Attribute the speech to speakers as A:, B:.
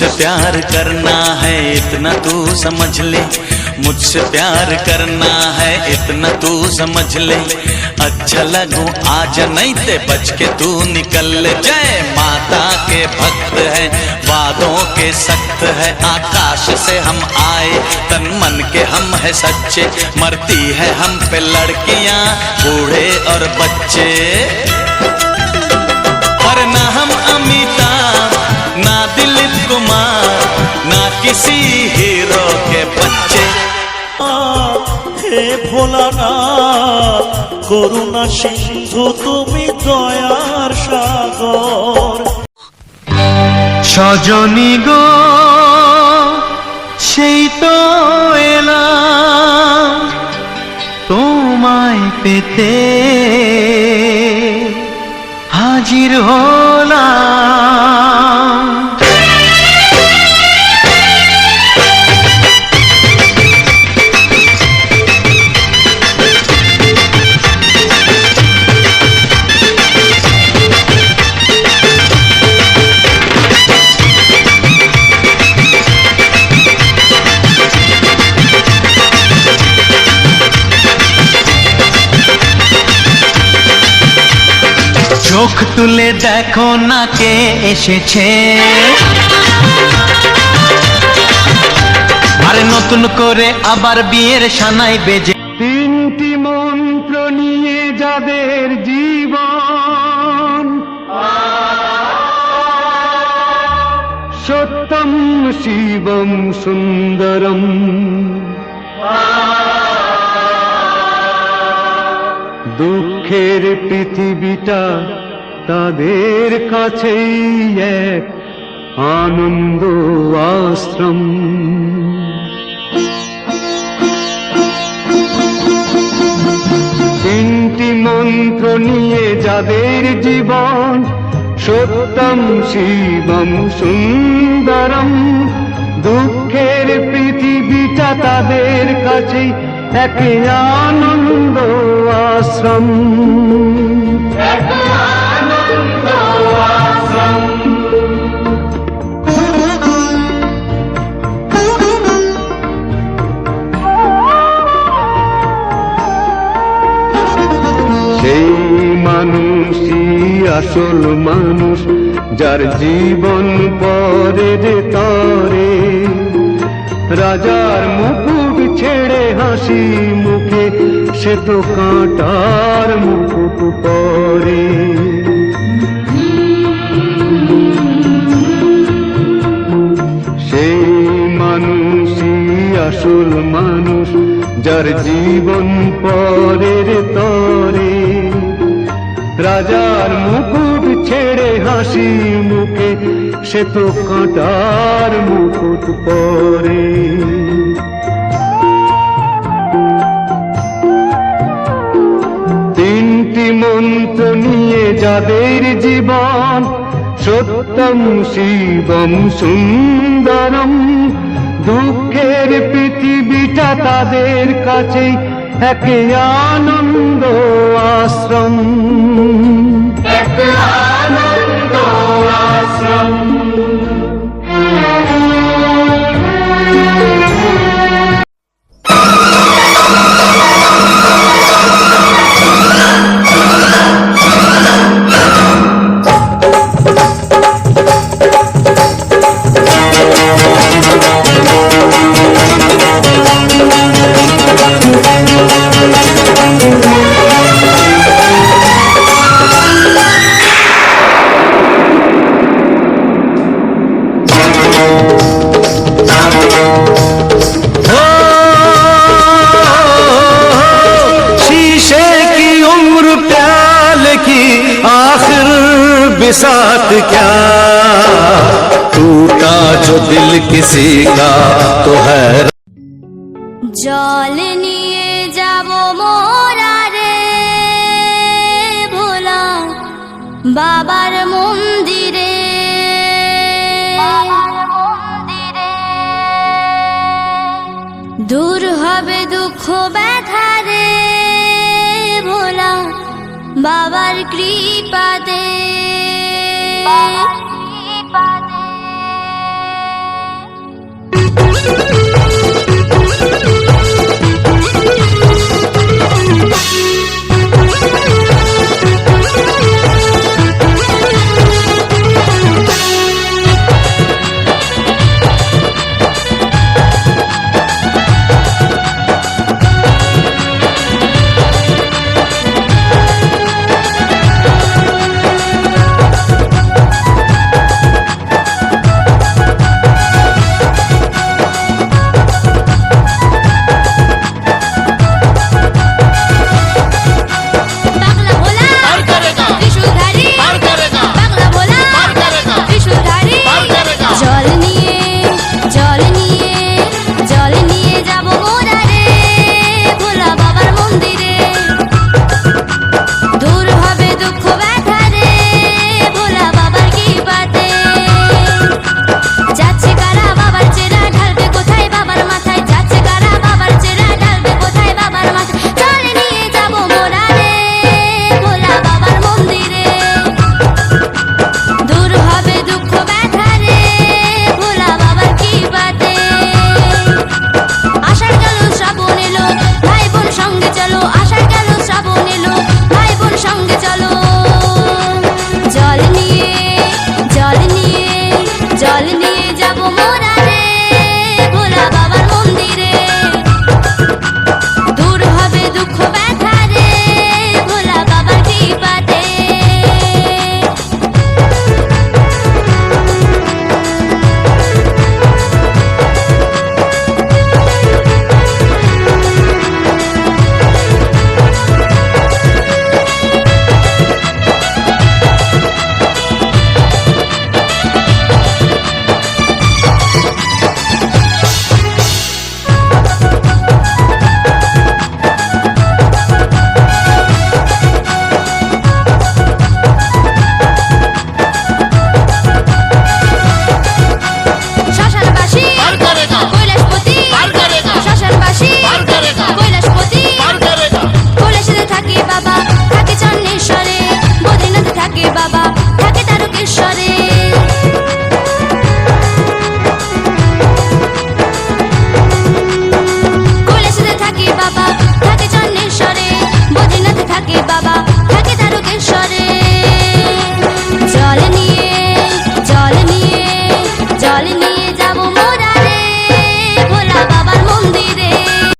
A: मुझसे प्यार करना है इतना तू समझ ले, मुझसे प्यार करना है इतना तू समझ ले। अच्छा लगूं आज नहीं ते बच के तू निकल ले। जय माता के भक्त है, वादों के सख्त है, आकाश से हम आए, तन मन के हम है सच्चे। मरती है हम पे लड़कियां, बूढ़े और बच्चे, पर ना हम अमिताभ, ना दिलीप कुमार, ना किसी हीरो के बच्चे।
B: হে ভোলানাথ করুণা সিন্ধু তুমি দয়ার সাগর।
C: সজনী গো সেই তো এলাম তোমায় পেতে, হাজির হলাম। চোখ তুলে দেখো না কে এসেছে, আরে নতুন করে আবার বিয়ের সানাই বেজে। তিনটি মন্ত্র নিয়ে যাদের জীবন, সত্যম শিবম সুন্দরম, দুঃখের পৃথিবীটা তাদের কাছেই এক আনন্দ আশ্রম। তিনটি মন্ত্র নিয়ে যাদের জীবন, সত্যম শিবম সুন্দরম, দুঃখের পৃথিবীটা তাদের কাছেই এক আনন্দ আশ্রম। সেই মানুষই আসল মানুষ, যার জীবন পরের তরে। রাজার মুকুট ছেড়ে হাসি মুখে সে তো কাঁটার মুকুট পরে। সেই মানুষই আসল মানুষ, যার জীবন পরের তরে। রাজার মুকুট ছেড়ে হাসি মুখে সে তো কাঁটার মুকুট পরে। তিনটি মন্ত্র নিয়ে যাদের জীবন, সত্যম শিবম সুন্দরম, দুঃখের পৃথিবীটা তাদের কাছেই এক আনন্দ আশ্রম, এক আনন্দ আশ্রম। साथ क्या टूटा जो दिल किसी का तो है।
D: जल निये जाबो मोरा रे भोला बाबार मंदिरे, दूर हबे दुख व्यथा रे भोला बाबार कृपा दे।